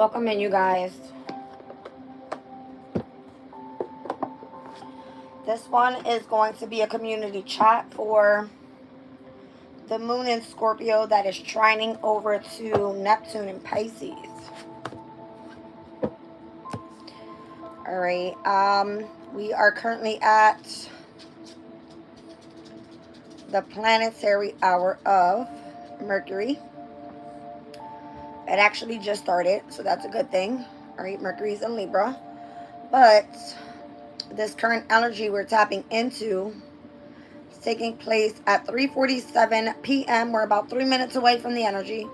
Welcome in, you guys. This one is going to be a community chat for the moon in Scorpio that is trining over to Neptune in Pisces. Alright, we are currently at the planetary hour of Mercury. It actually just started, so that's a good thing. Alright, Mercury's in Libra. But this current energy we're tapping into is taking place at 3:47 p.m. We're about 3 minutes away from the energy.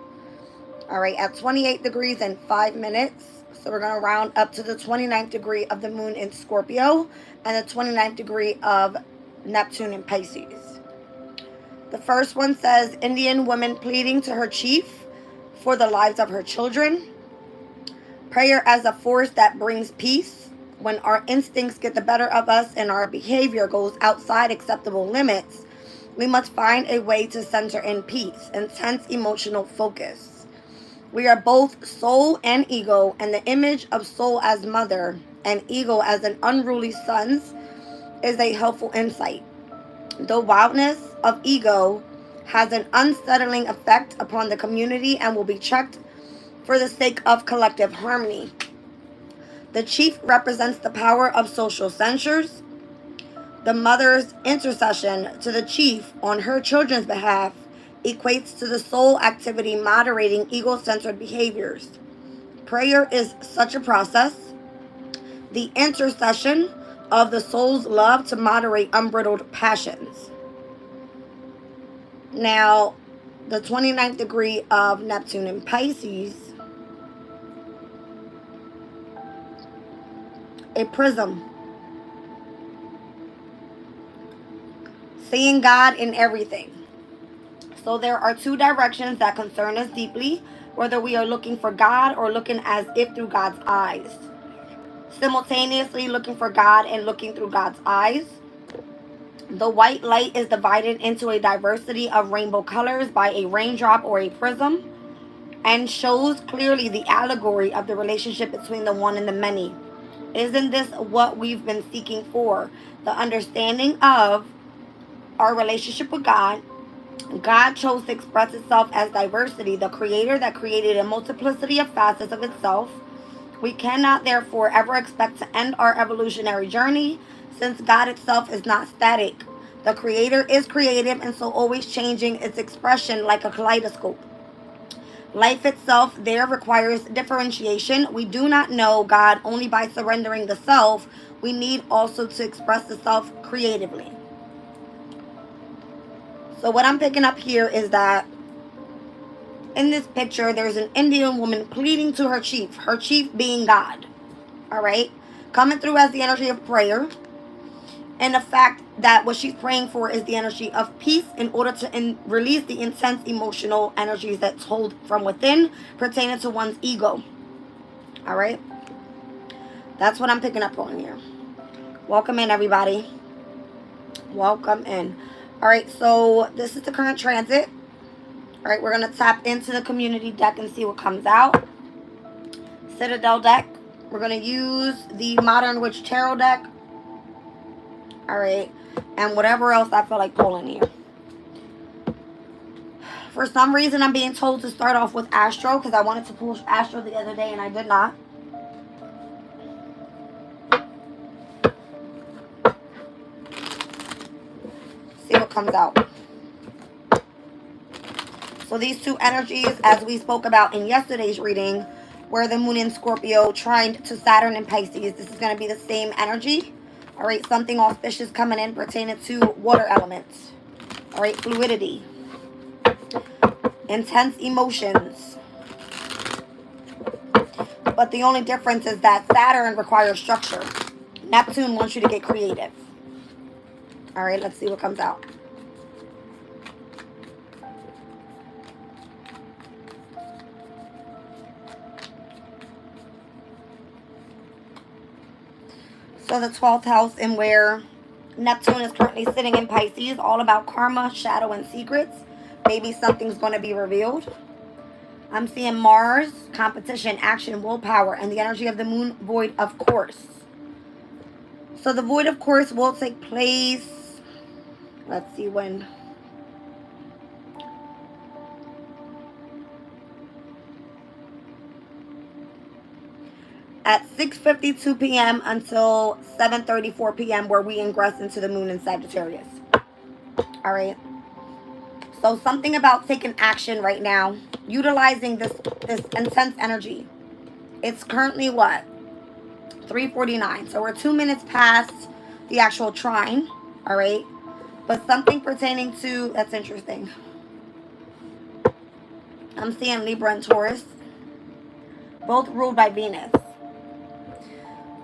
Alright, at 28 degrees and 5 minutes. So we're going to round up to the 29th degree of the moon in Scorpio and the 29th degree of Neptune in Pisces. The first one says, Indian woman pleading to her chief for the lives of her children. Prayer as a force that brings peace. When our instincts get the better of us and our behavior goes outside acceptable limits, we must find a way to center in peace, intense emotional focus. We are both soul and ego, and the image of soul as mother and ego as an unruly sons is a helpful insight. The wildness of ego has an unsettling effect upon the community and will be checked for the sake of collective harmony. The chief represents the power of social censures. The mother's intercession to the chief on her children's behalf equates to the soul activity moderating ego-centered behaviors. Prayer is such a process. The intercession of the soul's love to moderate unbridled passions. Now, the 29th degree of Neptune in Pisces, a prism. Seeing God in everything. So there are two directions that concern us deeply, whether we are looking for God or looking as if through God's eyes. Simultaneously looking for God and looking through God's eyes. The white light is divided into a diversity of rainbow colors by a raindrop or a prism and shows clearly the allegory of the relationship between the one and the many. Isn't this what we've been seeking for? The understanding of our relationship with God. God chose to express itself as diversity, the creator that created a multiplicity of facets of itself. We cannot therefore ever expect to end our evolutionary journey, since God itself is not static. The creator is creative and so always changing its expression like a kaleidoscope. Life itself there requires differentiation. We do not know God only by surrendering the self. We need also to express the self creatively. So what I'm picking up here is that in this picture, there's an Indian woman pleading to her chief being God. All right? Coming through as the energy of prayer. And the fact that what she's praying for is the energy of peace in order to release the intense emotional energies that's hold from within pertaining to one's ego. All right? That's what I'm picking up on here. Welcome in, everybody. Welcome in. All right, so this is the current transit. All right, we're going to tap into the community deck and see what comes out. Citadel deck. We're going to use the Modern Witch Tarot deck. All right, and whatever else I feel like pulling here. For some reason, I'm being told to start off with Astro because I wanted to pull Astro the other day and I did not. See what comes out. So these two energies, as we spoke about in yesterday's reading, where the moon in Scorpio trined to Saturn in Pisces, this is going to be the same energy. All right, something auspicious coming in pertaining to water elements. All right, fluidity. Intense emotions. But the only difference is that Saturn requires structure. Neptune wants you to get creative. All right, let's see what comes out. So the 12th house, and where Neptune is currently sitting in Pisces, all about karma, shadow, and secrets. Maybe something's going to be revealed. I'm seeing Mars, competition, action, willpower, and the energy of the moon, void of course. So the void of course will take place, let's see when. At 6:52 p.m. until 7:34 p.m. where we ingress into the moon in Sagittarius. All right. So something about taking action right now, utilizing this intense energy. It's currently what? 3:49. So we're 2 minutes past the actual trine. All right. But something pertaining to, that's interesting. I'm seeing Libra and Taurus, both ruled by Venus.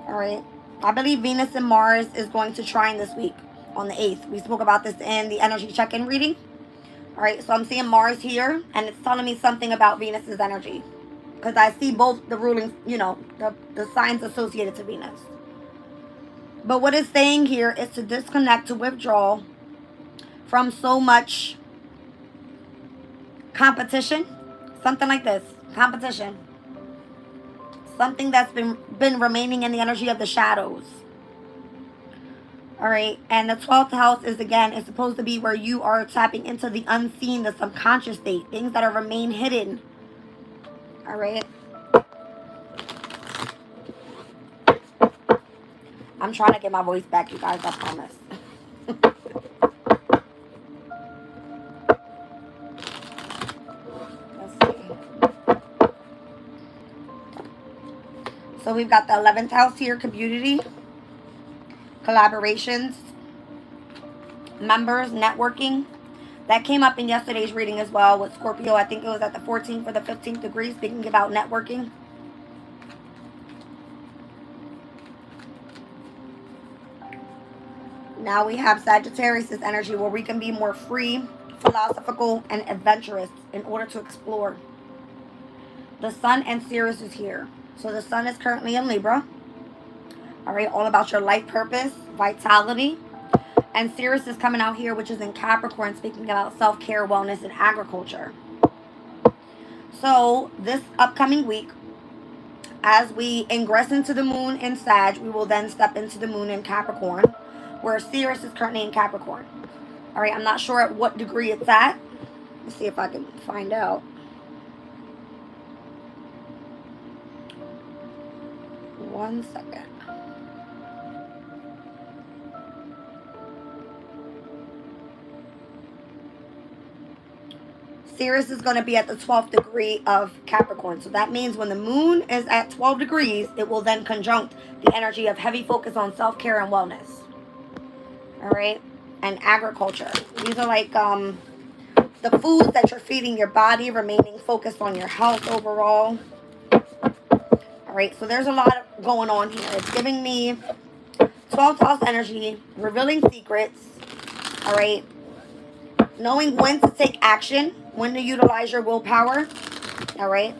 All right. I believe Venus and Mars is going to trine this week on the 8th. We spoke about this in the energy check-in reading. All right. So I'm seeing Mars here, and it's telling me something about Venus's energy. Because I see both the ruling, the signs associated to Venus. But what it's saying here is to disconnect, to withdraw from so much competition. Something like this. Competition. Something that's been remaining in the energy of the shadows. All right. And the 12th house is, again, it's supposed to be where you are tapping into the unseen, the subconscious state. Things that are remain hidden. All right. I'm trying to get my voice back, you guys, I promise. Let's see. So we've got the 11th house here, community, collaborations, members, networking. That came up in yesterday's reading as well with Scorpio. I think it was at the 14th or the 15th degree, speaking about networking. Now we have Sagittarius' energy where we can be more free, philosophical, and adventurous in order to explore. The Sun and Sirius is here. So the Sun is currently in Libra. All right, all about your life purpose, vitality. And Sirius is coming out here, which is in Capricorn, speaking about self-care, wellness, and agriculture. So this upcoming week, as we ingress into the moon in Sag, we will then step into the moon in Capricorn, where Sirius is currently in Capricorn. All right, I'm not sure at what degree it's at. Let's see if I can find out. One second. Sirius is going to be at the 12th degree of Capricorn. So that means when the moon is at 12 degrees, it will then conjunct the energy of heavy focus on self-care and wellness. All right. And agriculture. These are like the foods that you're feeding your body, remaining focused on your health overall. All right. So there's a lot going on here. It's giving me 12th house energy, revealing secrets. All right. Knowing when to take action, when to utilize your willpower. All right.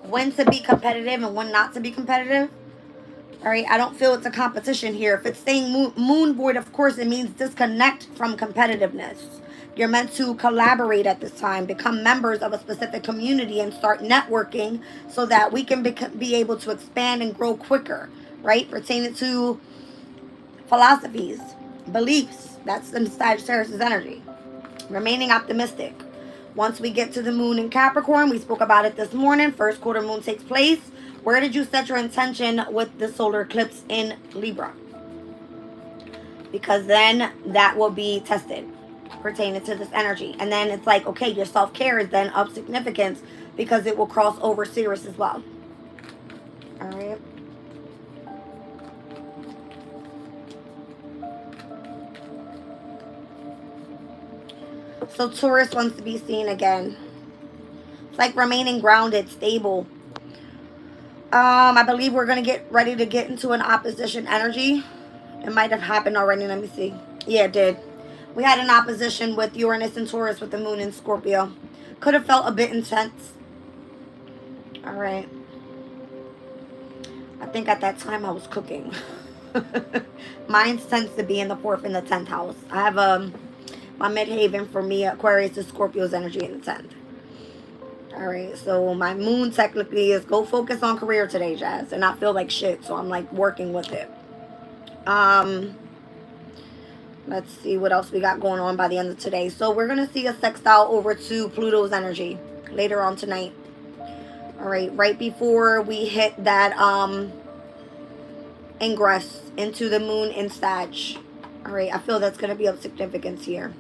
When to be competitive and when not to be competitive. All right, I don't feel it's a competition here. If it's saying moon void, of course, it means disconnect from competitiveness. You're meant to collaborate at this time, become members of a specific community and start networking so that we can be able to expand and grow quicker, right? Pertaining to philosophies, beliefs. That's the Sagittarius' energy. Remaining optimistic. Once we get to the moon in Capricorn, we spoke about it this morning. First quarter moon takes place. Where did you set your intention with the solar eclipse in Libra? Because then that will be tested pertaining to this energy. And then it's like, okay, your self-care is then of significance because it will cross over Sirius as well. All right. So Taurus wants to be seen again. It's like remaining grounded, stable. I believe we're going to get ready to get into an opposition energy. It might have happened already. Let me see. Yeah, it did. We had an opposition with Uranus and Taurus with the moon in Scorpio. Could have felt a bit intense. All right. I think at that time I was cooking. Mine tends to be in the 4th and the 10th house. I have my midhaven for me, Aquarius is Scorpio's energy in the 10th. All right, so my moon technically is go focus on career today, Jazz, and I feel like shit, so I'm like working with it. Let's see what else we got going on by the end of today. So we're gonna see a sextile over to Pluto's energy later on tonight. All right, right before we hit that ingress into the moon in Sag. All right, I feel that's gonna be of significance here.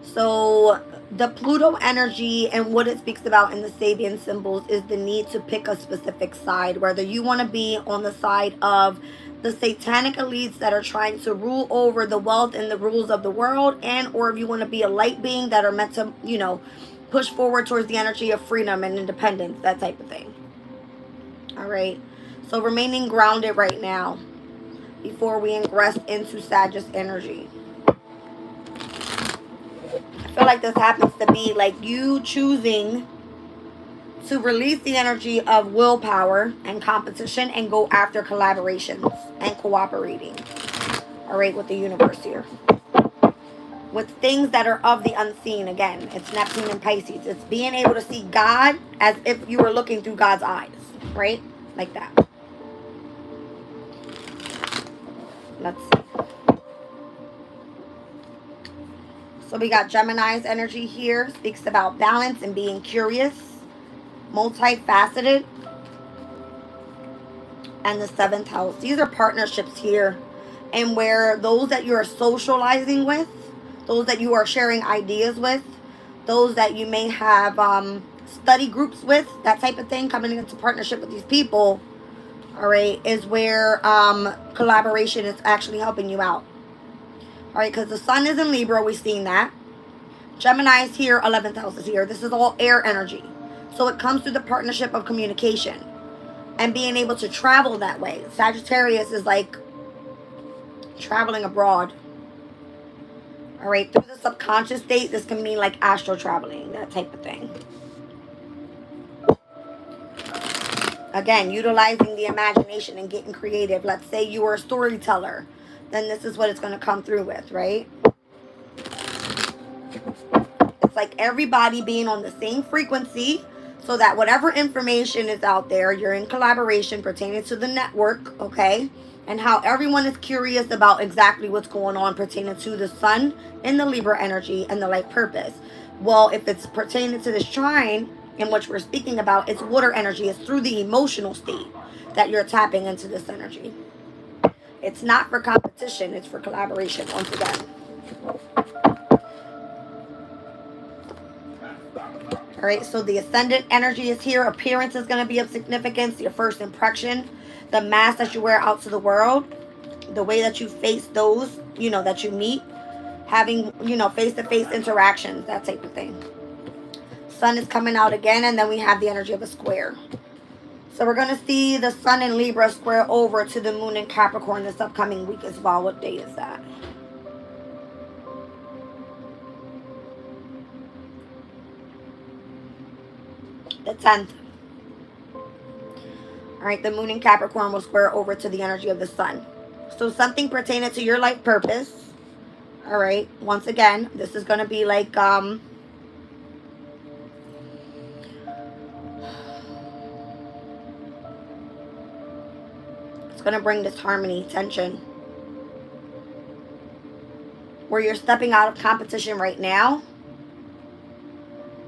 So the Pluto energy and what it speaks about in the Sabian symbols is the need to pick a specific side, whether you want to be on the side of the satanic elites that are trying to rule over the wealth and the rules of the world, and or if you want to be a light being that are meant to, you know, push forward towards the energy of freedom and independence, that type of thing. All right, so remaining grounded right now before we ingress into Sagittarius energy. I feel like this happens to be like you choosing to release the energy of willpower and competition and go after collaborations and cooperating. All right, with the universe here. With things that are of the unseen. Again, it's Neptune and Pisces. It's being able to see God as if you were looking through God's eyes. Right? Like that. Let's see. So we got Gemini's energy here. Speaks about balance and being curious. Multifaceted. And the 7th house. These are partnerships here. And where those that you're socializing with, those that you are sharing ideas with, those that you may have study groups with, that type of thing, coming into partnership with these people, all right, is where collaboration is actually helping you out. All right, because the sun is in Libra, we've seen that. Gemini is here, 11th house is here. This is all air energy. So it comes through the partnership of communication and being able to travel that way. Sagittarius is like traveling abroad. All right, through the subconscious state, this can mean like astral traveling, that type of thing. Again, utilizing the imagination and getting creative. Let's say you are a storyteller, then this is what it's going to come through with, right? It's like everybody being on the same frequency so that whatever information is out there, you're in collaboration pertaining to the network, okay? And how everyone is curious about exactly what's going on pertaining to the sun and the Libra energy and the life purpose. Well, if it's pertaining to this trine in which we're speaking about, it's water energy. It's through the emotional state that you're tapping into this energy. It's not for competition. It's for collaboration, once again. All right, so the ascendant energy is here. Appearance is going to be of significance. Your first impression. The mask that you wear out to the world, the way that you face those, you know, that you meet, having, you know, face-to-face interactions, that type of thing. Sun is coming out again, and then we have the energy of a square. So we're going to see the sun in Libra square over to the moon in Capricorn this upcoming week as well. What day is that? The 10th. All right, the moon in Capricorn will square over to the energy of the sun. So something pertaining to your life purpose. All right, once again, this is going to be like, it's going to bring this harmony, tension. Where you're stepping out of competition right now,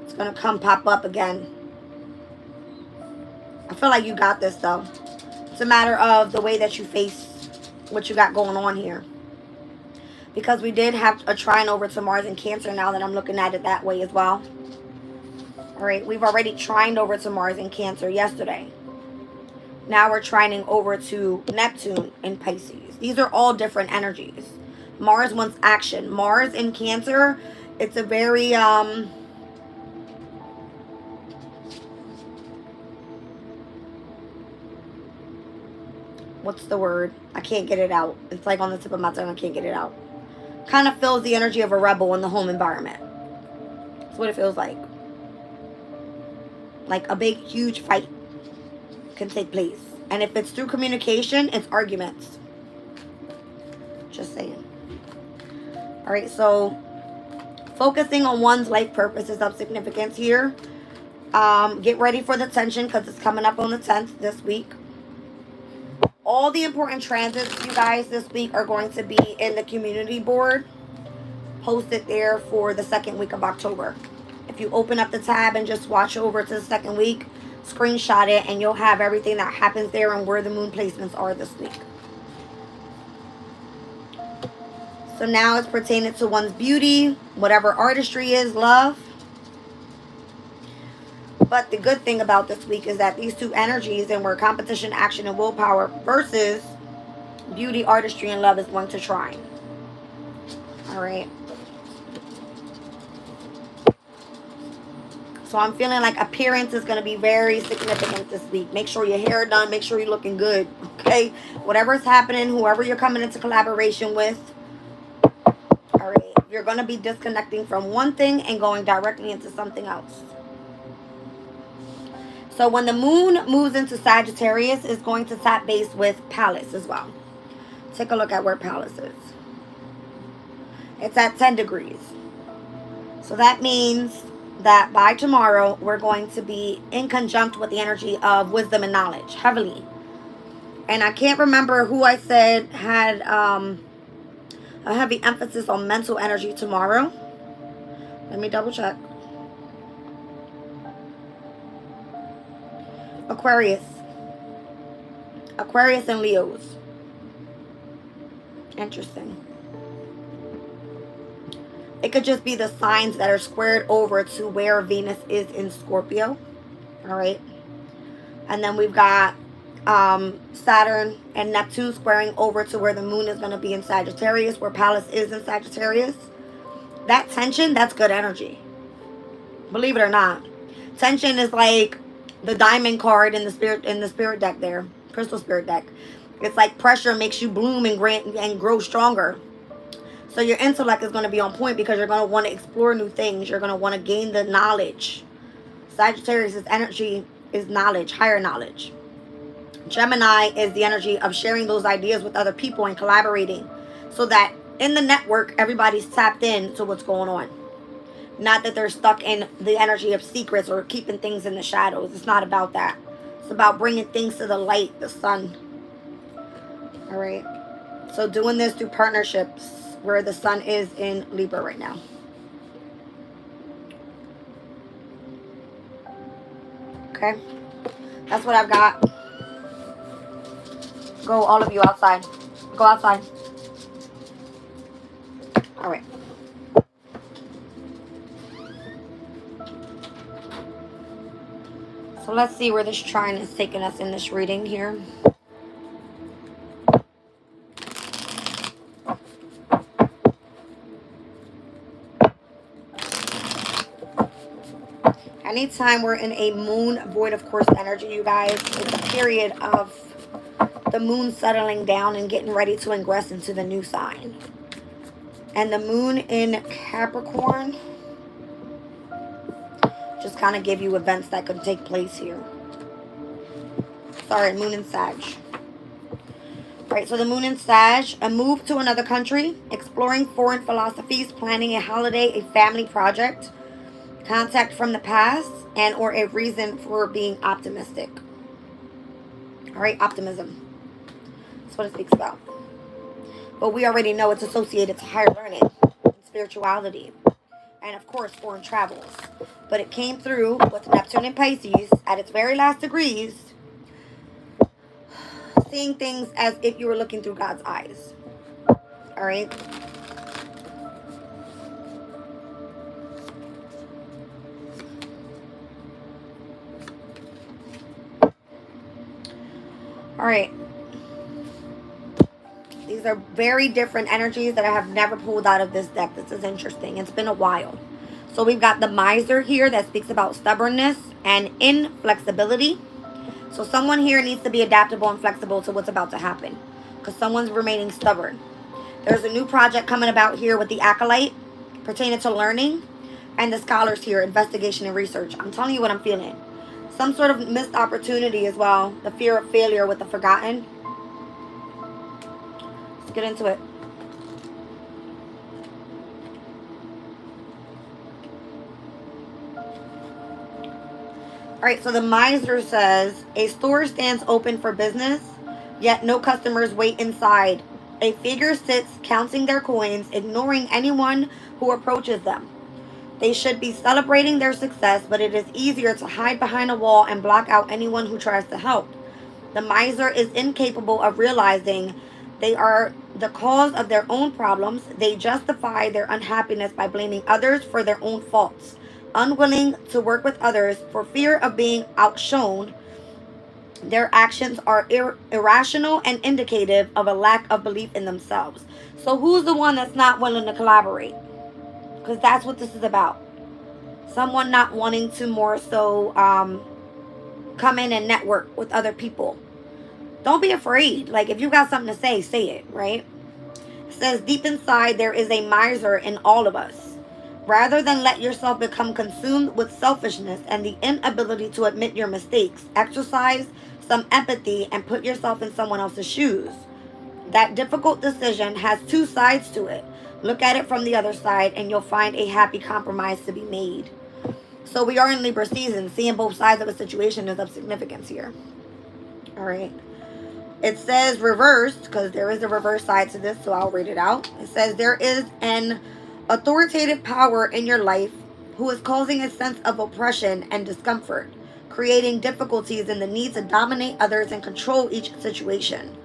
it's going to come pop up again. I feel like you got this, though. It's a matter of the way that you face what you got going on here. Because we did have a trine over to Mars in Cancer now that I'm looking at it that way as well. All right, we've already trined over to Mars in Cancer yesterday. Now we're trining over to Neptune in Pisces. These are all different energies. Mars wants action. Mars in Cancer, it's a very... what's the word? I can't get it out. It's like on the tip of my tongue. I can't get it out. Kind of feels the energy of a rebel in the home environment. That's what it feels like. Like a big, huge fight can take place. And if it's through communication, it's arguments. Just saying. All right, so Focusing on one's life purpose is of significance here. Get ready for the tension because it's coming up on the 10th this week. All the important transits, you guys, this week are going to be in the community board. Posted there for the second week of October. If you open up the tab and just watch over to the second week, screenshot it, and you'll have everything that happens there and where the moon placements are this week. So now it's pertaining to one's beauty, whatever artistry is, love. But the good thing about this week is that these two energies, and where competition, action, and willpower versus beauty, artistry, and love is going to trine. All right. So I'm feeling like appearance is going to be very significant this week. Make sure your hair done. Make sure you're looking good. Okay? Whatever's happening, whoever you're coming into collaboration with. All right. You're going to be disconnecting from one thing and going directly into something else. So when the moon moves into Sagittarius, it's going to tap base with Pallas as well. Take a look at where Pallas is. It's at 10 degrees. So that means that by tomorrow, we're going to be in conjunct with the energy of wisdom and knowledge, heavily. And I can't remember who I said had a heavy emphasis on mental energy tomorrow. Let me double check. Aquarius and Leos. Interesting. It could just be the signs that are squared over to where Venus is in Scorpio. All right. And then we've got Saturn and Neptune squaring over to where the moon is going to be in Sagittarius, where Pallas is in Sagittarius. That tension, that's good energy. Believe it or not. Tension is like the diamond card in the spirit deck there. Crystal spirit deck. It's like pressure makes you bloom and grow stronger. So your intellect is going to be on point because you're going to want to explore new things. You're going to want to gain the knowledge. Sagittarius' energy is knowledge, higher knowledge. Gemini is the energy of sharing those ideas with other people and collaborating. So that in the network, everybody's tapped in to what's going on. Not that they're stuck in the energy of secrets or keeping things in the shadows. It's not about that. It's about bringing things to the light, the sun. All right. So doing this through partnerships, where the sun is in Libra right now. Okay. That's what I've got. Go, all of you, outside. Go outside. All right. So let's see where this trine is taking us in this reading here. Anytime we're in a moon void of course energy, you guys, it's a period of the moon settling down and getting ready to ingress into the new sign. And the moon in Capricorn just kind of give you events that could take place here. Sorry, moon in Sag. Right, so the moon in Sag, a move to another country, exploring foreign philosophies, planning a holiday, a family project, contact from the past, and or a reason for being optimistic. All right, optimism. That's what it speaks about. But we already know it's associated to higher learning and spirituality. And of course, foreign travels. But it came through with Neptune and Pisces at its very last degrees, seeing things as if you were looking through God's eyes. All right. All right. These are very different energies that I have never pulled out of this deck. This is interesting. It's been a while. So we've got the miser here that speaks about stubbornness and inflexibility. So someone here needs to be adaptable and flexible to what's about to happen, because someone's remaining stubborn. There's a new project coming about here with the acolyte pertaining to learning, and the scholars here, investigation and research. I'm telling you what I'm feeling. Some sort of missed opportunity as well. The fear of failure with the forgotten. Let's get into it. All right, so the miser says, a store stands open for business, yet no customers wait inside. A figure sits counting their coins, ignoring anyone who approaches them. They should be celebrating their success, but it is easier to hide behind a wall and block out anyone who tries to help. The miser is incapable of realizing they are the cause of their own problems. They justify their unhappiness by blaming others for their own faults. Unwilling to work with others for fear of being outshone, their actions are irrational and indicative of a lack of belief in themselves. So, who's the one that's not willing to collaborate? Because that's what this is about. Someone not wanting to more so come in and network with other people. Don't be afraid. Like, if you got something to say it, right? It says, deep inside, there is a miser in all of us. Rather than let yourself become consumed with selfishness and the inability to admit your mistakes, exercise some empathy and put yourself in someone else's shoes. That difficult decision has two sides to it. Look at it from the other side and you'll find a happy compromise to be made. So we are in Libra season. Seeing both sides of a situation is of significance here. All right. It says reversed, because there is a reverse side to this, so I'll read it out. It says, there is an authoritative power in your life who is causing a sense of oppression and discomfort, creating difficulties in the need to dominate others and control each situation.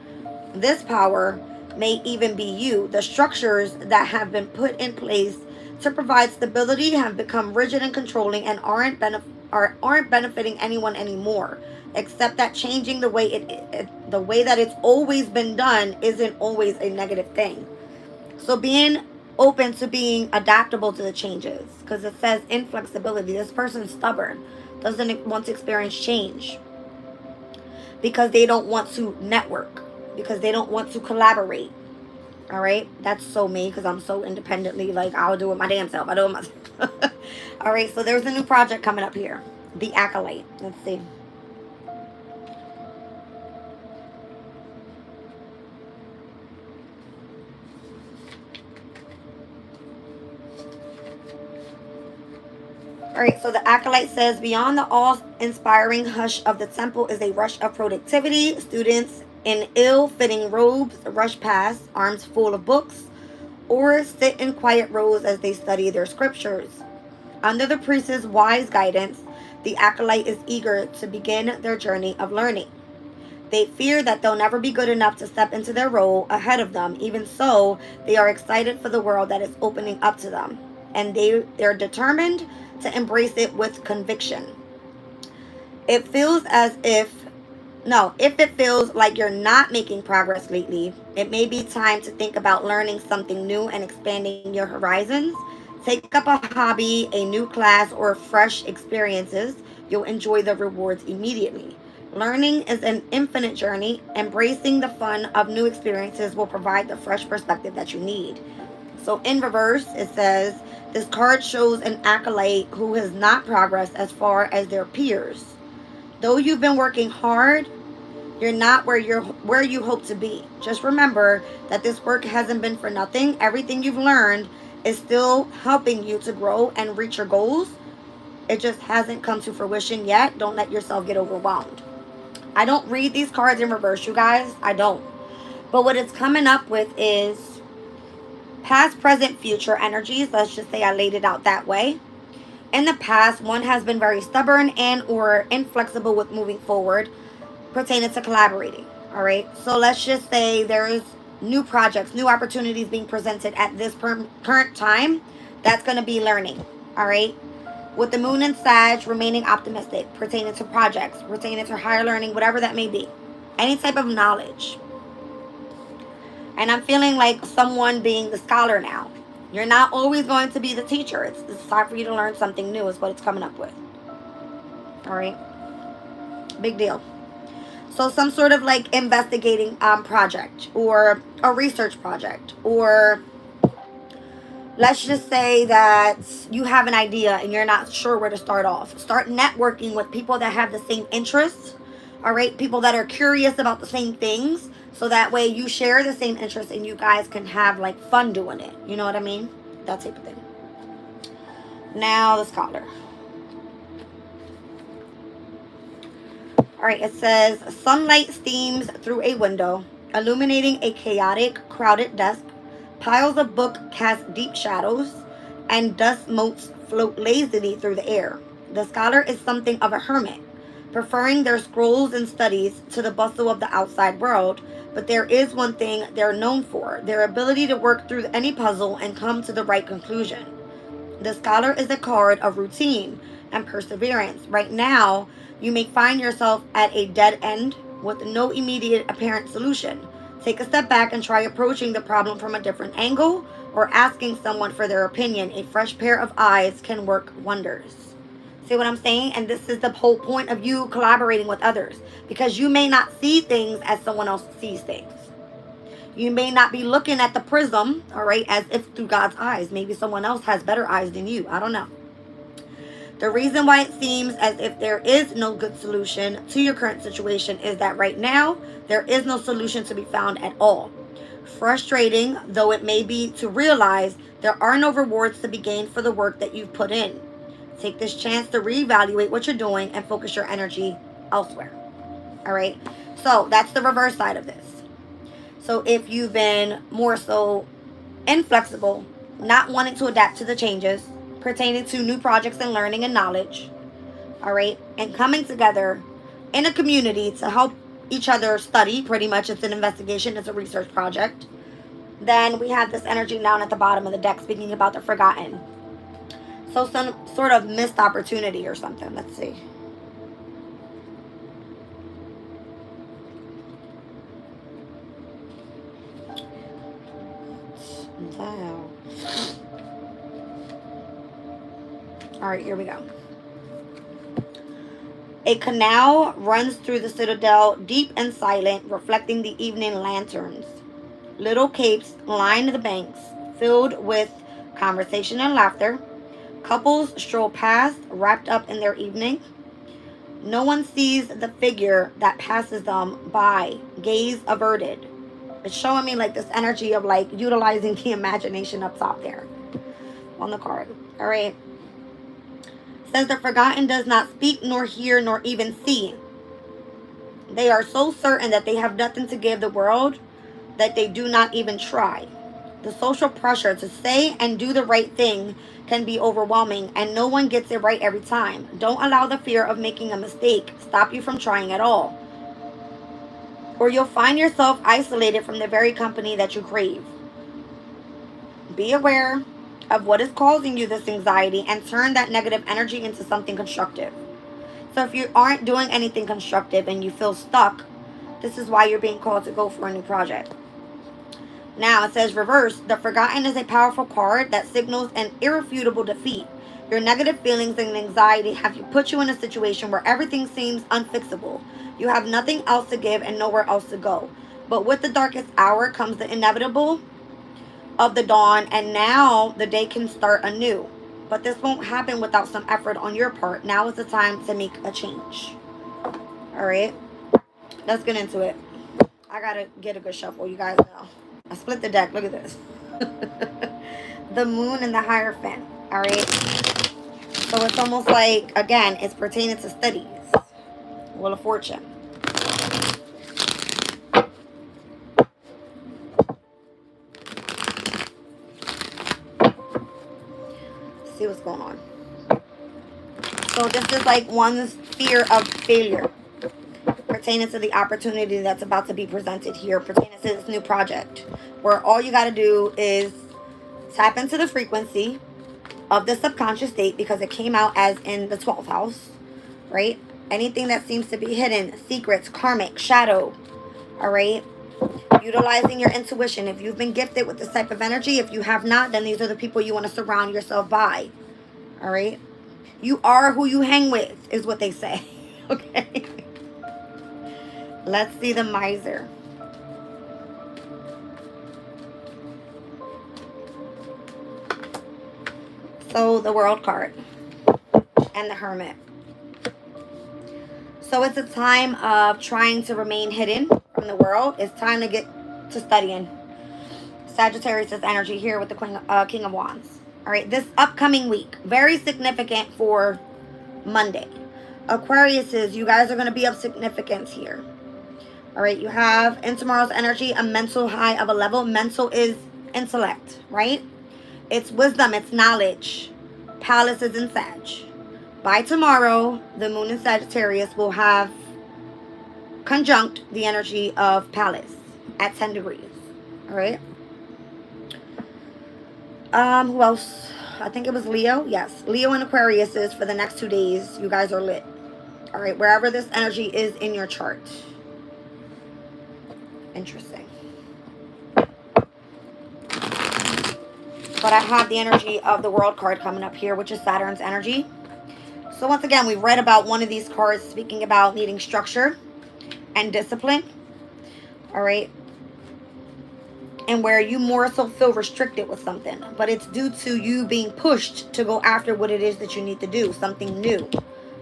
This power may even be you. The structures that have been put in place to provide stability have become rigid and controlling and aren't benefiting anyone anymore. Except that changing the way the way that it's always been done isn't always a negative thing. So being open to being adaptable to the changes, because it says inflexibility. This person's stubborn, doesn't want to experience change because they don't want to network, because they don't want to collaborate. All right, that's so me, because I'm so independently, like, I'll do it my damn self. I do it myself. All right, so there's a new project coming up here, the Acolyte. Let's see. All right, so the Acolyte says, beyond the awe-inspiring hush of the temple is a rush of productivity. Students in ill-fitting robes rush past, arms full of books, or sit in quiet rows as they study their scriptures. Under the priest's wise guidance, the Acolyte is eager to begin their journey of learning. They fear that they'll never be good enough to step into their role ahead of them. Even so, they are excited for the world that is opening up to them, and they're determined to embrace it with conviction. It feels as if if it feels like you're not making progress lately, it may be time to think about learning something new and expanding your horizons. Take up a hobby, a new class, or fresh experiences. You'll enjoy the rewards immediately. Learning is an infinite journey. Embracing the fun of new experiences will provide the fresh perspective that you need. So in reverse, it says, this card shows an acolyte who has not progressed as far as their peers. Though you've been working hard, you're not where you hope to be. Just remember that this work hasn't been for nothing. Everything you've learned is still helping you to grow and reach your goals. It just hasn't come to fruition yet. Don't let yourself get overwhelmed. I don't read these cards in reverse, you guys. I don't. But what it's coming up with is past, present, future energies. Let's just say I laid it out that way. In the past, one has been very stubborn and or inflexible with moving forward pertaining to collaborating. All right. So let's just say there's new projects, new opportunities being presented at this current time. That's going to be learning. All right. With the moon and Sag, remaining optimistic pertaining to projects, pertaining to higher learning, whatever that may be. Any type of knowledge. And I'm feeling like someone being the scholar now. You're not always going to be the teacher. It's time for you to learn something new is what it's coming up with. All right. Big deal. So some sort of like investigating project or a research project, or let's just say that you have an idea and you're not sure where to start off. Start networking with people that have the same interests. All right. People that are curious about the same things. So that way you share the same interests and you guys can have like fun doing it. You know what I mean? That type of thing. Now the scholar. All right, it says, sunlight steams through a window, illuminating a chaotic, crowded desk. Piles of books cast deep shadows, and dust motes float lazily through the air. The scholar is something of a hermit, preferring their scrolls and studies to the bustle of the outside world, but there is one thing they're known for, their ability to work through any puzzle and come to the right conclusion. The scholar is a card of routine and perseverance. Right now, you may find yourself at a dead end with no immediate apparent solution. Take a step back and try approaching the problem from a different angle or asking someone for their opinion. A fresh pair of eyes can work wonders. See what I'm saying? And this is the whole point of you collaborating with others, because you may not see things as someone else sees things. You may not be looking at the prism, all right, as if through God's eyes. Maybe someone else has better eyes than you. I don't know. The reason why it seems as if there is no good solution to your current situation is that right now, there is no solution to be found at all. Frustrating though it may be to realize, there are no rewards to be gained for the work that you've put in. Take this chance to reevaluate what you're doing and focus your energy elsewhere. All right. So that's the reverse side of this. So if you've been more so inflexible, not wanting to adapt to the changes pertaining to new projects and learning and knowledge, all right, and coming together in a community to help each other study, pretty much it's an investigation, it's a research project, then we have this energy down at the bottom of the deck speaking about the forgotten. So some sort of missed opportunity or something. Let's see. Wow. All right, here we go. A canal runs through the citadel, deep and silent, reflecting the evening lanterns. Little capes line the banks, filled with conversation and laughter. Couples stroll past, wrapped up in their evening. No one sees the figure that passes them by, gaze averted. It's showing me like this energy of like utilizing the imagination up top there on the card. All right. It says the forgotten does not speak, nor hear, nor even see. They are so certain that they have nothing to give the world that they do not even try. The social pressure to say and do the right thing can be overwhelming, and no one gets it right every time. Don't allow the fear of making a mistake stop you from trying at all, or you'll find yourself isolated from the very company that you crave. Be aware of what is causing you this anxiety and turn that negative energy into something constructive. So if you aren't doing anything constructive and you feel stuck, this is why you're being called to go for a new project. Now it says reverse. The forgotten is a powerful card that signals an irrefutable defeat. Your negative feelings and anxiety have put you in a situation where everything seems unfixable. You have nothing else to give and nowhere else to go. But with the darkest hour comes the inevitable of the dawn, and now the day can start anew. But this won't happen without some effort on your part. Now is the time to make a change. All right, let's get into it. I gotta get a good shuffle, you guys know. I split the deck. Look at this. The moon and the Hierophant. All right. So it's almost like, again, it's pertaining to studies. Wheel of Fortune. See what's going on. So this is like one's fear of failure pertaining to the opportunity that's about to be presented here, pertaining to this new project, where all you got to do is tap into the frequency of the subconscious state, because it came out as in the 12th house, right? Anything that seems to be hidden, secrets, karmic, shadow, all right? Utilizing your intuition. If you've been gifted with this type of energy, if you have not, then these are the people you want to surround yourself by, all right? You are who you hang with, is what they say, okay? Let's see the Miser. So the World card and the Hermit. So it's a time of trying to remain hidden from the world. It's time to get to studying. Sagittarius energy here with the King of Wands. All right, this upcoming week, very significant for Monday. Aquariuses, you guys are going to be of significance here. All right, you have in tomorrow's energy a mental high of a level. Mental is intellect, right? It's wisdom, it's knowledge. Palace is in Sag. By tomorrow, the moon in Sagittarius will have conjunct the energy of Palace at 10 degrees. All right. Who else? I think it was Leo. Yes, Leo and Aquarius is for the next 2 days. You guys are lit. All right, wherever this energy is in your chart. Interesting. But I have the energy of the World card coming up here, which is Saturn's energy. So once again, we've read about one of these cards speaking about needing structure and discipline. All right. And where you more so feel restricted with something. But it's due to you being pushed to go after what it is that you need to do. Something new.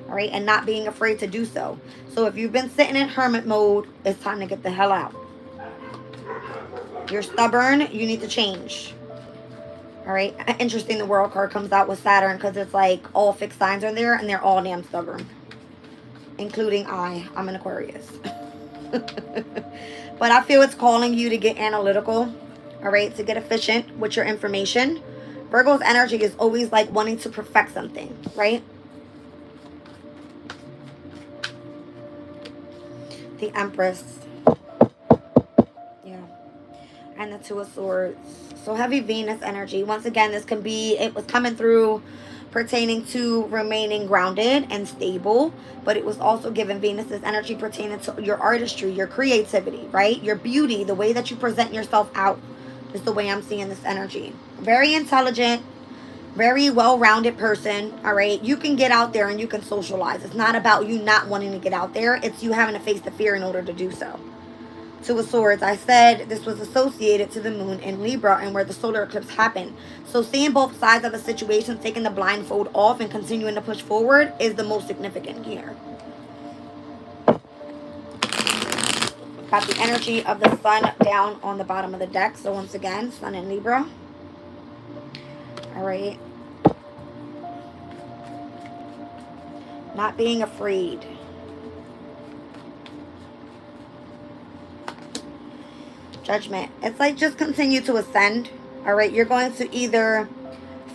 All right. And not being afraid to do so. So if you've been sitting in hermit mode, it's time to get the hell out. You're stubborn. You need to change. All right. Interesting, the World card comes out with Saturn because it's like all fixed signs are there and they're all damn stubborn. Including I'm an Aquarius. But I feel it's calling you to get analytical. All right. To get efficient with your information. Virgo's energy is always like wanting to perfect something. Right. The Empress. Yeah. And the Two of Swords. So heavy Venus energy. Once again, this can be, it was coming through pertaining to remaining grounded and stable. But it was also given Venus's energy pertaining to your artistry, your creativity, right? Your beauty, the way that you present yourself out is the way I'm seeing this energy. Very intelligent, very well-rounded person, all right? You can get out there and you can socialize. It's not about you not wanting to get out there. It's you having to face the fear in order to do so. Two of Swords, I said this was associated to the moon in Libra and where the solar eclipse happened. So seeing both sides of a situation, taking the blindfold off and continuing to push forward is the most significant here. Got the energy of the sun down on the bottom of the deck. So once again, sun in Libra. All right. Not being afraid. Judgment. It's like just continue to ascend. All right. You're going to either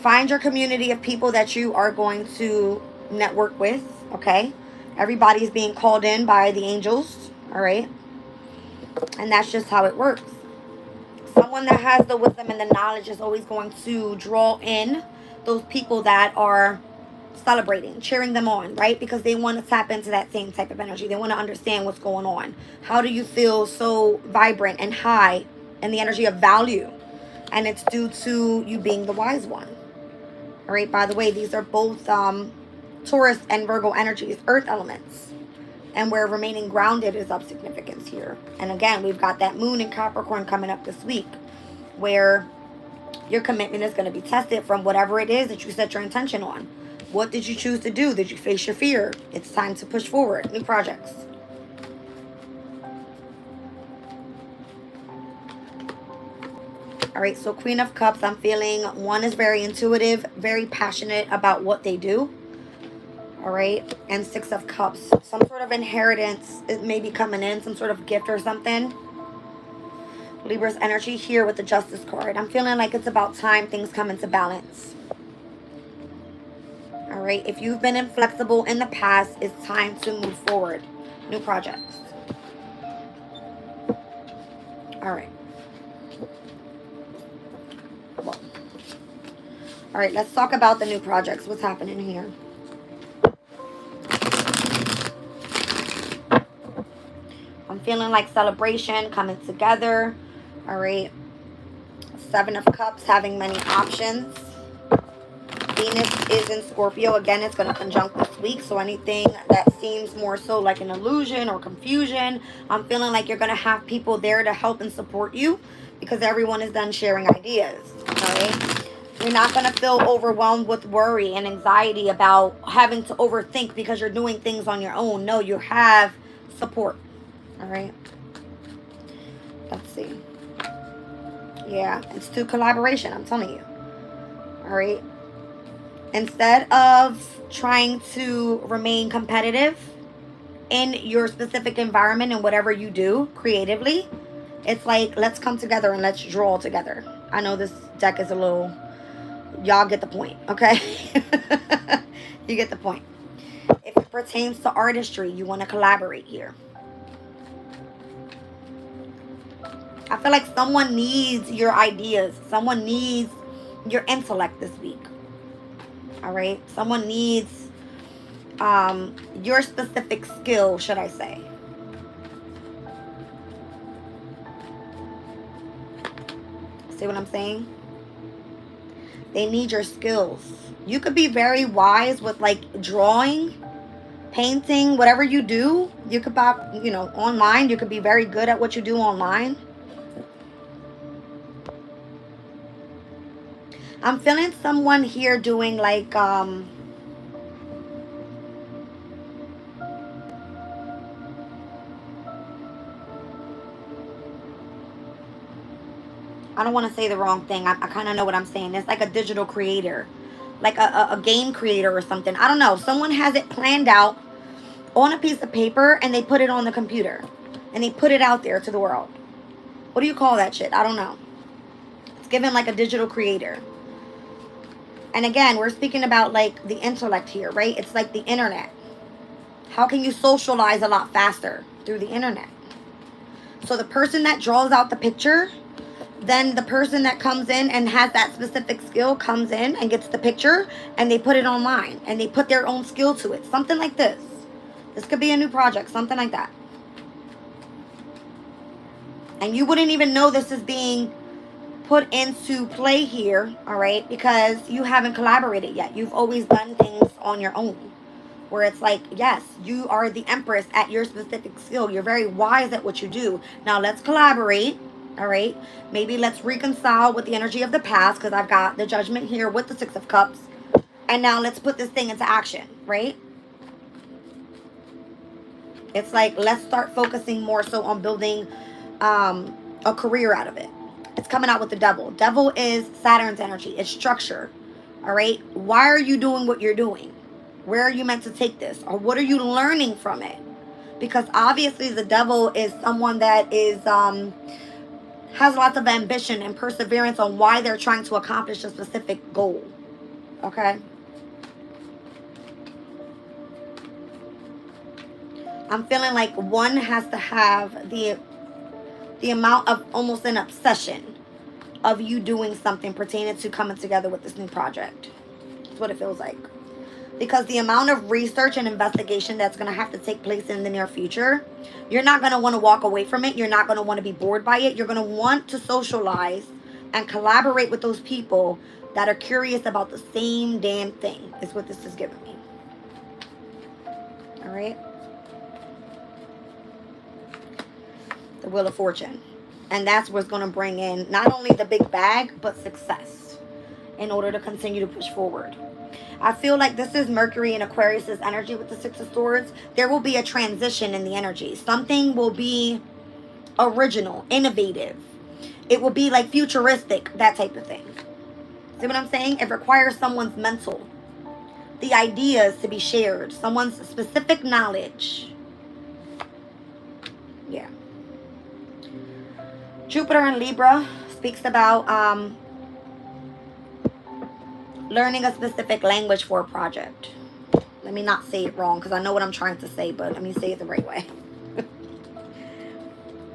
find your community of people that you are going to network with. Okay. Everybody's being called in by the angels. All right. And that's just how it works. Someone that has the wisdom and the knowledge is always going to draw in those people that are celebrating, cheering them on, right? Because they want to tap into that same type of energy. They want to understand what's going on. How do you feel so vibrant and high in the energy of value? And it's due to you being the wise one. All right. By the way, these are both Taurus and Virgo energies, earth elements. And where remaining grounded is of significance here. And again, we've got that moon in Capricorn coming up this week where your commitment is going to be tested from whatever it is that you set your intention on. What did you choose to do? Did you face your fear? It's time to push forward. New projects. All right, so Queen of Cups, I'm feeling one is very intuitive, very passionate about what they do. All right, and Six of Cups, some sort of inheritance is maybe coming in, some sort of gift or something. Libra's energy here with the Justice card. I'm feeling like it's about time things come into balance. All right, if you've been inflexible in the past, it's time to move forward. New projects. All right. Well. All right, let's talk about the new projects. What's happening here? I'm feeling like celebration coming together. All right. Seven of Cups, having many options. Venus is in Scorpio. Again, it's going to conjunct this week. So anything that seems more so like an illusion or confusion, I'm feeling like you're going to have people there to help and support you because everyone is done sharing ideas. All right. You're not going to feel overwhelmed with worry and anxiety about having to overthink because you're doing things on your own. No, you have support. All right. Let's see. Yeah, it's through collaboration. I'm telling you. All right. Instead of trying to remain competitive in your specific environment and whatever you do creatively, it's like, let's come together and let's draw together. I know this deck is a little, y'all get the point, okay? You get the point. If it pertains to artistry, you want to collaborate here. I feel like someone needs your ideas. Someone needs your intellect this week. All right? Someone needs your specific skill, should I say. See what I'm saying? They need your skills. You could be very wise with like drawing, painting, whatever you do. You could pop, you know, online. You could be very good at what you do online. I'm feeling someone here doing like I don't want to say the wrong thing. I kind of know what I'm saying. It's like a digital creator, like a game creator or something. I don't know. Someone has it planned out on a piece of paper and they put it on the computer and they put it out there to the world. What do you call that shit? I don't know. It's given like a digital creator. And again, we're speaking about like the intellect here, right? It's like the internet. How can you socialize a lot faster? Through the internet. So the person that draws out the picture, then the person that comes in and has that specific skill comes in and gets the picture and they put it online and they put their own skill to it. Something like this. This could be a new project, something like that. And you wouldn't even know this is being put into play here, all right, because you haven't collaborated yet. You've always done things on your own. Where it's like, yes, you are the empress at your specific skill. You're very wise at what you do. Now let's collaborate. All right, maybe let's reconcile with the energy of the past, because I've got the Judgment here with the Six of Cups. And now let's put this thing into action, right? It's like, let's start focusing more so on building a career out of it. It's coming out with the Devil. Devil is Saturn's energy. It's structure, all right? Why are you doing what you're doing? Where are you meant to take this? Or what are you learning from it? Because obviously the Devil is someone that is... has lots of ambition and perseverance on why they're trying to accomplish a specific goal. Okay? I'm feeling like one has to have the amount of almost an obsession of you doing something pertaining to coming together with this new project. That's what it feels like. Because the amount of research and investigation that's going to have to take place in the near future, you're not going to want to walk away from it. You're not going to want to be bored by it. You're going to want to socialize and collaborate with those people that are curious about the same damn thing, is what this is giving me. All right? The Wheel of Fortune. And that's what's going to bring in not only the big bag, but success in order to continue to push forward. I feel like this is Mercury and Aquarius's energy with the Six of Swords. There will be a transition in the energy. Something will be original, innovative. It will be like futuristic, that type of thing. See what I'm saying? It requires someone's mental. The ideas to be shared. Someone's specific knowledge. Yeah. Jupiter in Libra speaks about learning a specific language for a project. Let me not say it wrong, because I know what I'm trying to say, but let me say it the right way.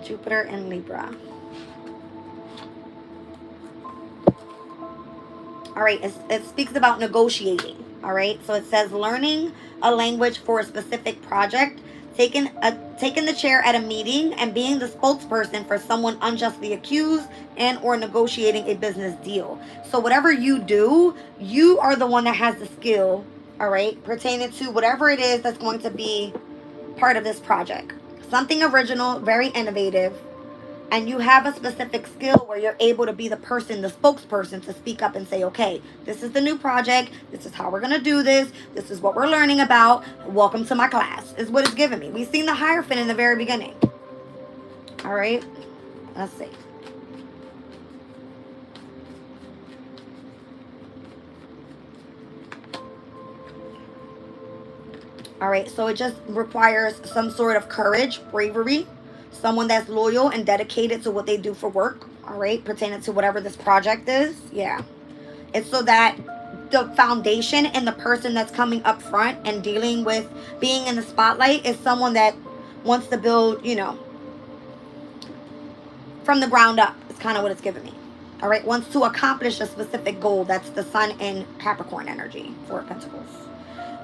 Jupiter in Libra. All right, it speaks about negotiating. All right, so it says learning a language for a specific project, taking the chair at a meeting, and being the spokesperson for someone unjustly accused, and or negotiating a business deal. So whatever you do, you are the one that has the skill, all right, pertaining to whatever it is that's going to be part of this project. Something original, very innovative, and you have a specific skill where you're able to be the person, the spokesperson, to speak up and say, okay, this is the new project. This is how we're going to do this. This is what we're learning about. Welcome to my class, is what it's giving me. We've seen the Hierophant in the very beginning. All right. Let's see. All right, so it just requires some sort of courage, bravery, someone that's loyal and dedicated to what they do for work. All right, pertaining to whatever this project is. Yeah, it's so that the foundation and the person that's coming up front and dealing with being in the spotlight is someone that wants to build, you know, from the ground up. It's kind of what it's giving me. All right, wants to accomplish a specific goal. That's the Sun in Capricorn energy, Four of Pentacles.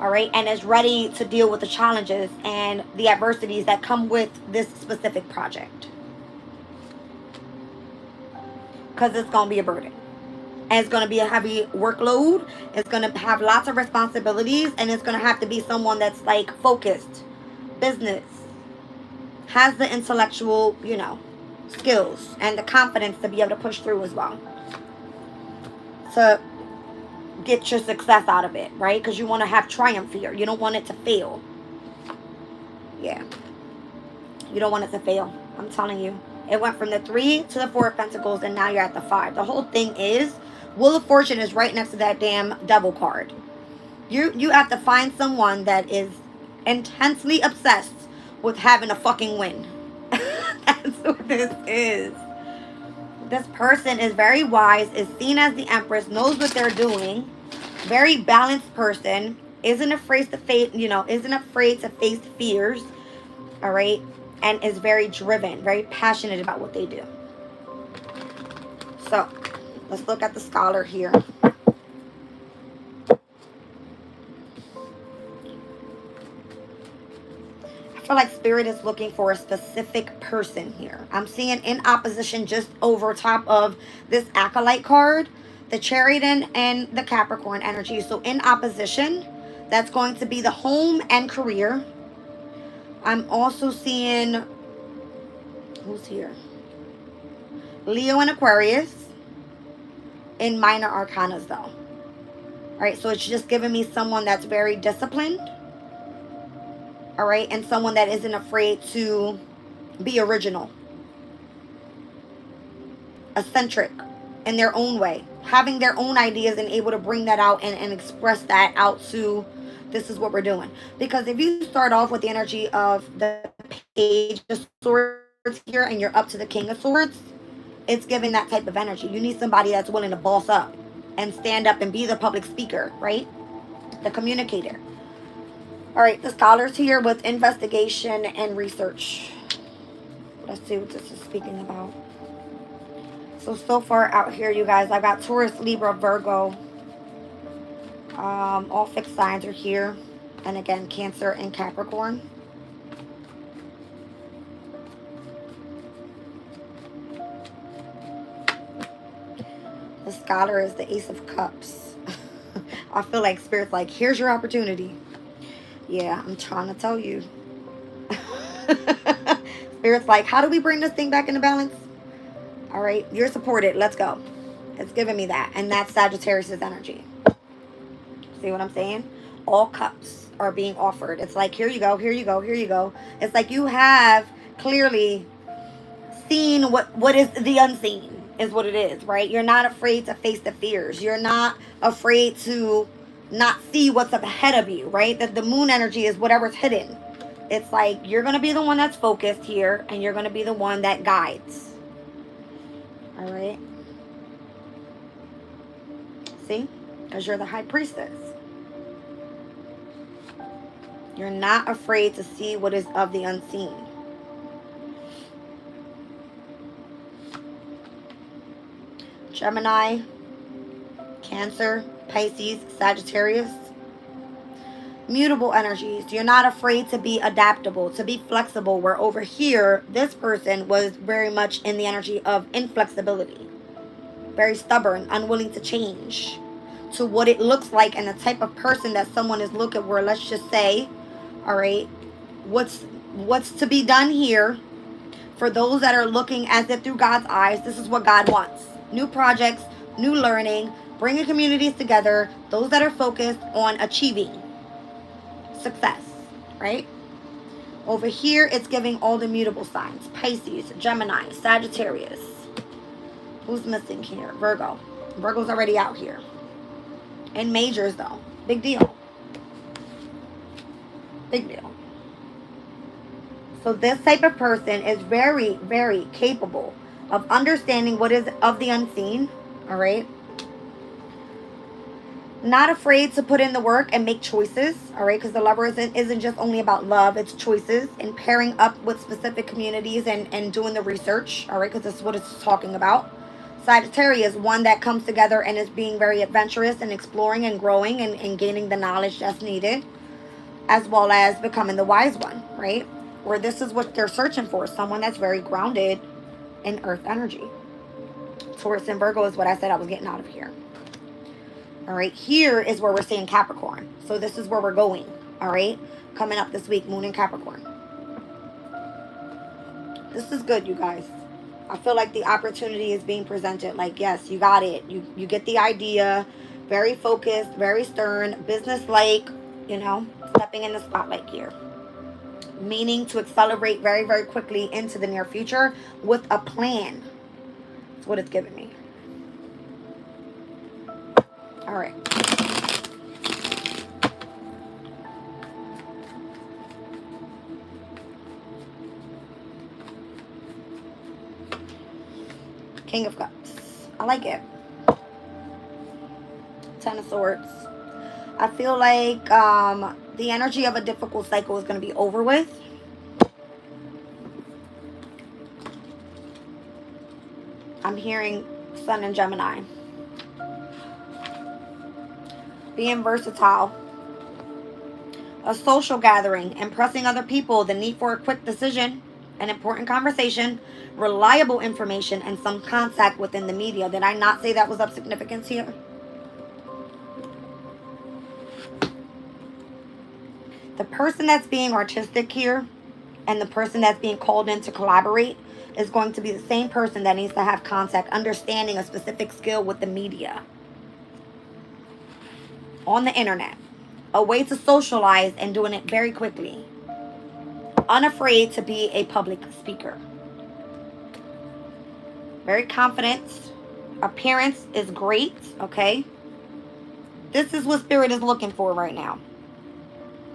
All right, and is ready to deal with the challenges and the adversities that come with this specific project. Because it's going to be a burden. And it's going to be a heavy workload. It's going to have lots of responsibilities. And it's going to have to be someone that's like focused, business, has the intellectual, you know, skills and the confidence to be able to push through as well. To get your success out of it, right? Because you want to have triumph here. You don't want it to fail. Yeah. You don't want it to fail. I'm telling you. It went from the 3 to the 4 of Pentacles, and now you're at the 5. The whole thing is, Wheel of Fortune is right next to that damn Devil card. You have to find someone that is intensely obsessed with having a fucking win. That's what this is. This person is very wise, is seen as the Empress, knows what they're doing. Very balanced person, isn't afraid to face, you know, isn't afraid to face fears. All right, and is very driven, very passionate about what they do. So, let's look at the scholar here. I feel like Spirit is looking for a specific person here. I'm seeing in opposition just over top of this Acolyte card, the Chariot and the Capricorn energy. So in opposition, that's going to be the home and career. I'm also seeing, who's here? Leo and Aquarius in minor arcanas though. All right, so it's just giving me someone that's very disciplined. All right, and someone that isn't afraid to be original, eccentric in their own way, having their own ideas and able to bring that out and express that out to, this is what we're doing. Because if you start off with the energy of the Page of Swords here and you're up to the King of Swords, it's giving that type of energy. You need somebody that's willing to boss up and stand up and be the public speaker, right? The communicator. All right, the scholars here with investigation and research. Let's see what this is speaking about. So far out here, you guys, I've got Taurus, Libra, Virgo. All fixed signs are here. And again, Cancer and Capricorn. The scholar is the Ace of Cups. I feel like Spirit's like, here's your opportunity. Yeah, I'm trying to tell you. Spirit's like, how do we bring this thing back into balance? All right, you're supported. Let's go. It's giving me that. And that's Sagittarius' energy. See what I'm saying? All cups are being offered. It's like, here you go, here you go, here you go. It's like you have clearly seen what is the unseen, is what it is, right? You're not afraid to face the fears. You're not afraid to not see what's up ahead of you, right? That the moon energy is whatever's hidden. It's like you're going to be the one that's focused here, and you're going to be the one that guides. All right? See? Because you're the High Priestess. You're not afraid to see what is of the unseen. Gemini, Cancer, Pisces, Sagittarius. Mutable energies. You're not afraid to be adaptable, to be flexible, where over here, this person was very much in the energy of inflexibility. Very stubborn, unwilling to change to what it looks like and the type of person that someone is looking for. Let's just say, all right, what's to be done here for those that are looking as if through God's eyes, this is what God wants. New projects, new learning, bringing communities together, those that are focused on achieving success, right? Over here, it's giving all the mutable signs. Pisces, Gemini, Sagittarius. Who's missing here? Virgo. Virgo's already out here. In majors, though. Big deal. Big deal. So this type of person is very, very capable of understanding what is of the unseen. All right. Not afraid to put in the work and make choices. All right. Because the lover isn't just only about love. It's choices and pairing up with specific communities and doing the research. All right. Because this is what it's talking about. Sagittarius, one that comes together and is being very adventurous and exploring and growing and gaining the knowledge that's needed, as well as becoming the wise one, right? Where this is what they're searching for, someone that's very grounded in earth energy. Taurus and Virgo is what I said I was getting out of here. All right, here is where we're seeing Capricorn. So this is where we're going, all right? Coming up this week, Moon in Capricorn. This is good, you guys. I feel like the opportunity is being presented. Like, yes, you got it. You get the idea. Very focused, very stern, business-like, you know, stepping in the spotlight here. Meaning to accelerate very, very quickly into the near future with a plan. That's what it's giving me. All right. King of Cups. I like it. Ten of Swords. I feel like the energy of a difficult cycle is going to be over with. I'm hearing Sun and Gemini. Being versatile. A social gathering. Impressing other people. The need for a quick decision. An important conversation. Reliable information. And some contact within the media. Did I not say that was of significance here? The person that's being artistic here and the person that's being called in to collaborate is going to be the same person that needs to have contact, understanding a specific skill with the media. On the internet. A way to socialize and doing it very quickly. Unafraid to be a public speaker. Very confident. Appearance is great, okay? This is what Spirit is looking for right now.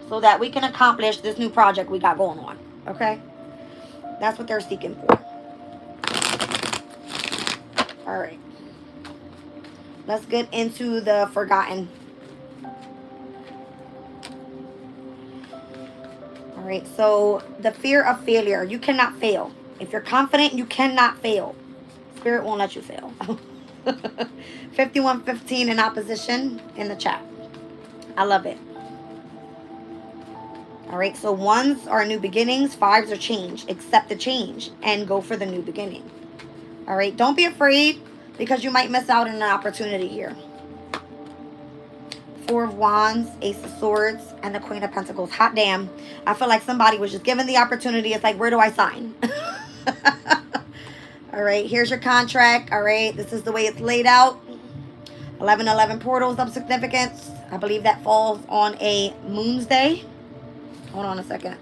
So that we can accomplish this new project we got going on. Okay? That's what they're seeking for. Alright. Let's get into the forgotten. Alright, so the fear of failure. You cannot fail. If you're confident, you cannot fail. Spirit won't let you fail. 5115 in opposition in the chat. I love it. All right, so ones are new beginnings, fives are change. Accept the change and go for the new beginning. All right, don't be afraid because you might miss out on an opportunity here. Four of Wands, Ace of Swords, and the Queen of Pentacles. Hot damn. I feel like somebody was just given the opportunity. It's like, where do I sign? All right, here's your contract. All right, this is the way it's laid out. 1111 portals of significance. I believe that falls on a Moon's Day. Hold on a second.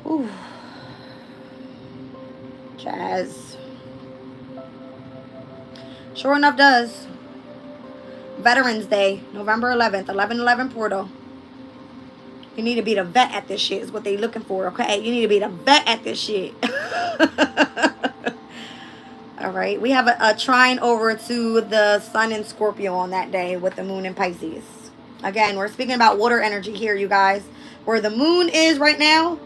Ooh. Jazz. Sure enough does. Veterans Day, November 11th, 1111 portal. You need to be the vet at this shit is what they looking for, okay? You need to be the vet at this shit. All right. We have a trine over to the Sun in Scorpio on that day with the Moon in Pisces. Again, we're speaking about water energy here, you guys. Where the Moon is right now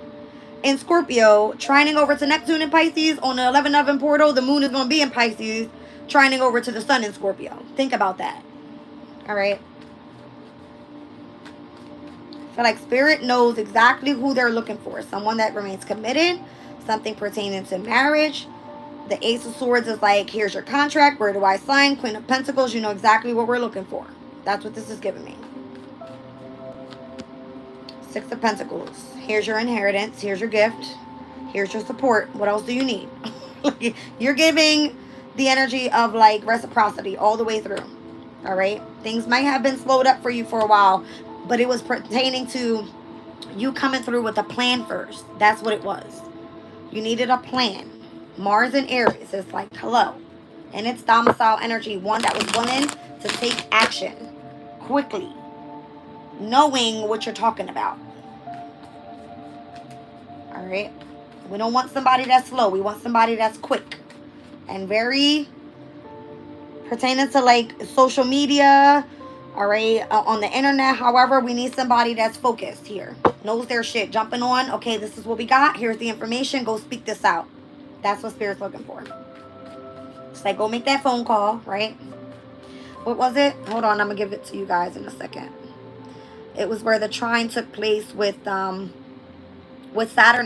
in Scorpio, trining over to Neptune in Pisces on the 1111 portal. The Moon is going to be in Pisces, trining over to the Sun in Scorpio. Think about that. All right. I feel like Spirit knows exactly who they're looking for. Someone that remains committed, something pertaining to marriage. The Ace of Swords is like, here's your contract. Where do I sign? Queen of Pentacles, you know exactly what we're looking for. That's what this is giving me. Six of Pentacles. Here's your inheritance. Here's your gift. Here's your support. What else do you need? You're giving the energy of like reciprocity all the way through. All right. Things might have been slowed up for you for a while, but it was pertaining to you coming through with a plan first. That's what it was. You needed a plan. Mars and Aries is like, hello. And it's domicile energy. One that was willing to take action quickly. knowing what you're talking about. All right. We don't want somebody that's slow. We want somebody that's quick and very pertaining to like social media. All right. On the internet. However, we need somebody that's focused here. Knows their shit. Jumping on. Okay, this is what we got. Here's the information. Go speak this out. That's what Spirit's looking for. It's like, go make that phone call, right? What was it? Hold on. I'm going to give it to you guys in a second. It was where the trine took place with Saturn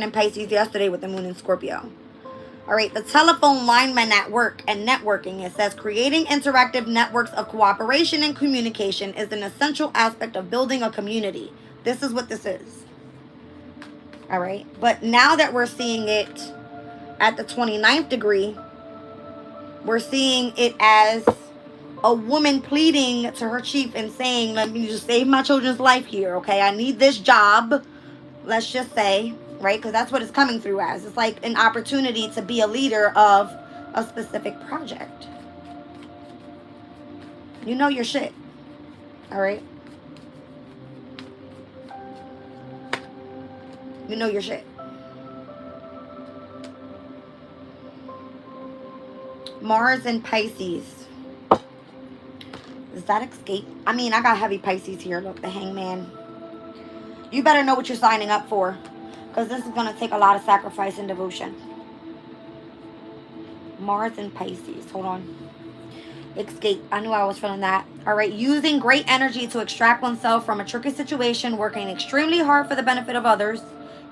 and Pisces yesterday with the moon in Scorpio. All right, the telephone lineman at work and networking. It says creating interactive networks of cooperation and communication is an essential aspect of building a community. This is what this is. All right, but now that we're seeing it at the 29th degree, we're seeing it as a woman pleading to her chief and saying, let me just save my children's life here, okay? I need this job, let's just say, right? Because that's what it's coming through as. It's like an opportunity to be a leader of a specific project. You know your shit, all right? You know your shit. Mars and Pisces. Does that escape? I mean, I got heavy Pisces here. Look, the Hangman. You better know what you're signing up for, because this is going to take a lot of sacrifice and devotion. Mars and Pisces. Hold on. Escape. I knew I was feeling that. All right. Using great energy to extract oneself from a tricky situation, working extremely hard for the benefit of others,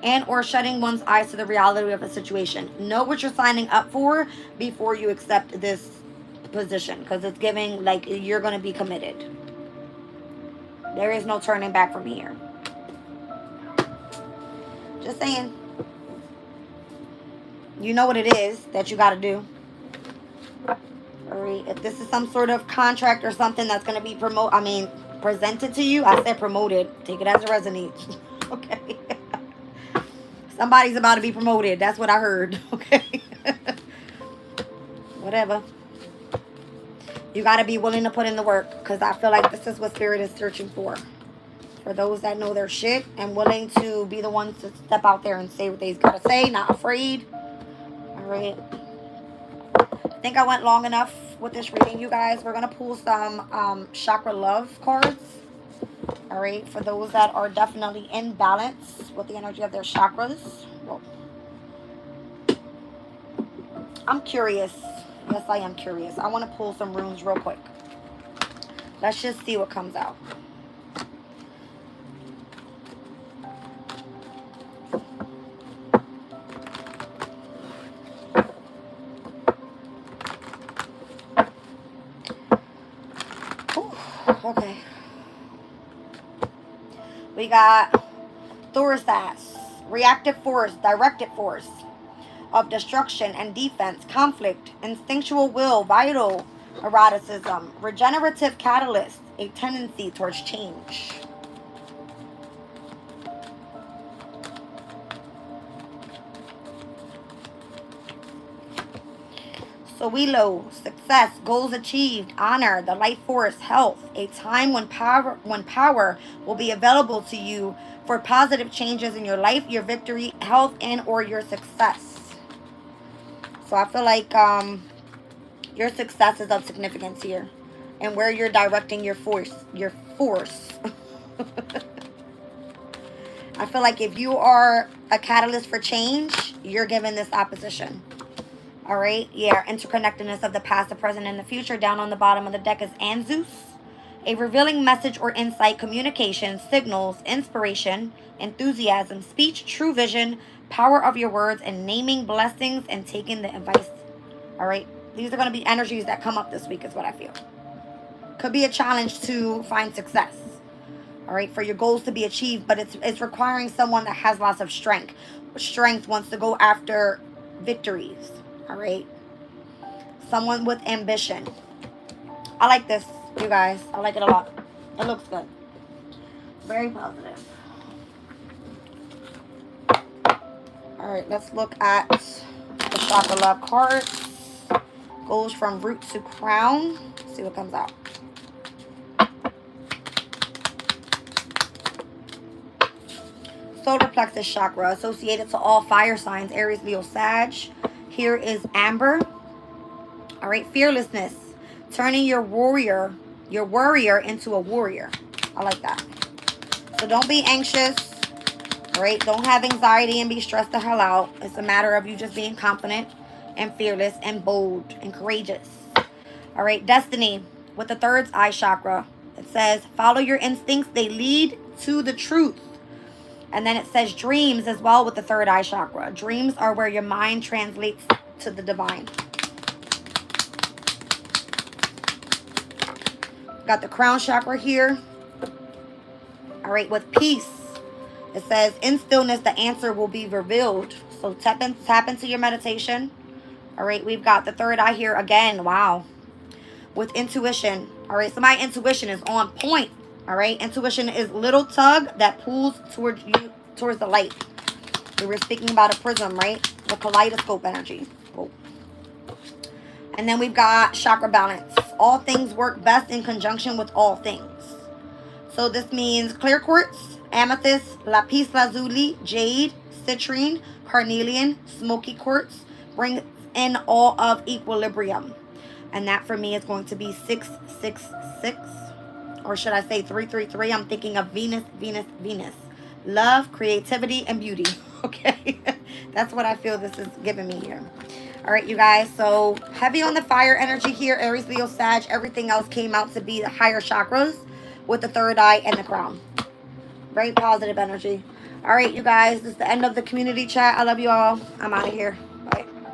and or shutting one's eyes to the reality of a situation. Know what you're signing up for before you accept this position, because it's giving like you're going to be committed. There is no turning back from here. Just saying. You know what it is that you got to do. All right. If this is some sort of contract or something that's going to be presented to you, I said promoted. Take it as it resonates. Okay. Somebody's about to be promoted. That's what I heard. Okay. Whatever. You got to be willing to put in the work, because I feel like this is what Spirit is searching for. For those that know their shit and willing to be the ones to step out there and say what they've got to say, not afraid. All right. I think I went long enough with this reading, you guys. We're going to pull some Chakra Love cards. All right. For those that are definitely in balance with the energy of their chakras. Well, I'm curious. Yes, I am curious. I want to pull some runes real quick. Let's just see what comes out. Okay. We got Thorax, reactive force, directed force of destruction and defense, conflict, instinctual will, vital eroticism, regenerative catalyst, a tendency towards change. Soilo, success, goals achieved, honor, the life force, health, a time when power will be available to you for positive changes in your life, your victory, health, and or your success. So I feel like your success is of significance here, and where you're directing your force. I feel like if you are a catalyst for change, you're given this opposition. All right, yeah, interconnectedness of the past, the present, and the future. Down on the bottom of the deck is Anzus. A revealing message or insight, communication, signals, inspiration, enthusiasm, speech, true vision, power of your words, and naming blessings and taking the advice. All right, these are going to be energies that come up this week is what I feel. Could be a challenge to find success. All right, for your goals to be achieved, but it's requiring someone that has lots of strength. Strength wants to go after victories. All right, someone with ambition. I like this, you guys. I like it a lot. It looks good. Very positive. All right, let's look at the Chakra Love cards. Goes from root to crown. Let's see what comes out. solar plexus chakra, associated to all fire signs, Aries, Leo, Sag. Here is amber. All right, fearlessness, turning your worrier into a warrior. I like that. So don't be anxious. All right, don't have anxiety and be stressed the hell out. It's a matter of you just being confident and fearless and bold and courageous. All right, destiny with the third eye chakra. It says, follow your instincts. They lead to the truth. And then it says dreams as well with the third eye chakra. Dreams are where your mind translates to the divine. Got the crown chakra here. All right, with peace. It says, in stillness, the answer will be revealed. So tap into your meditation. All right, we've got the third eye here again. Wow. With intuition. All right, so my intuition is on point. All right, intuition is little tug that pulls towards the light. We were speaking about a prism, right? The kaleidoscope energy. Whoa. And then we've got chakra balance. All things work best in conjunction with all things. So this means clear quartz, amethyst, lapis lazuli, jade, citrine, carnelian, smoky quartz brings in all of equilibrium. And that for me is going to be 666. Or should I say 333? I'm thinking of Venus, Venus, Venus. Love, creativity, and beauty. Okay? That's what I feel this is giving me here. All right, you guys. So heavy on the fire energy here. Aries, Leo, Sag. Everything else came out to be the higher chakras with the third eye and the crown. Very positive energy. All right, you guys. This is the end of the community chat. I love you all. I'm out of here.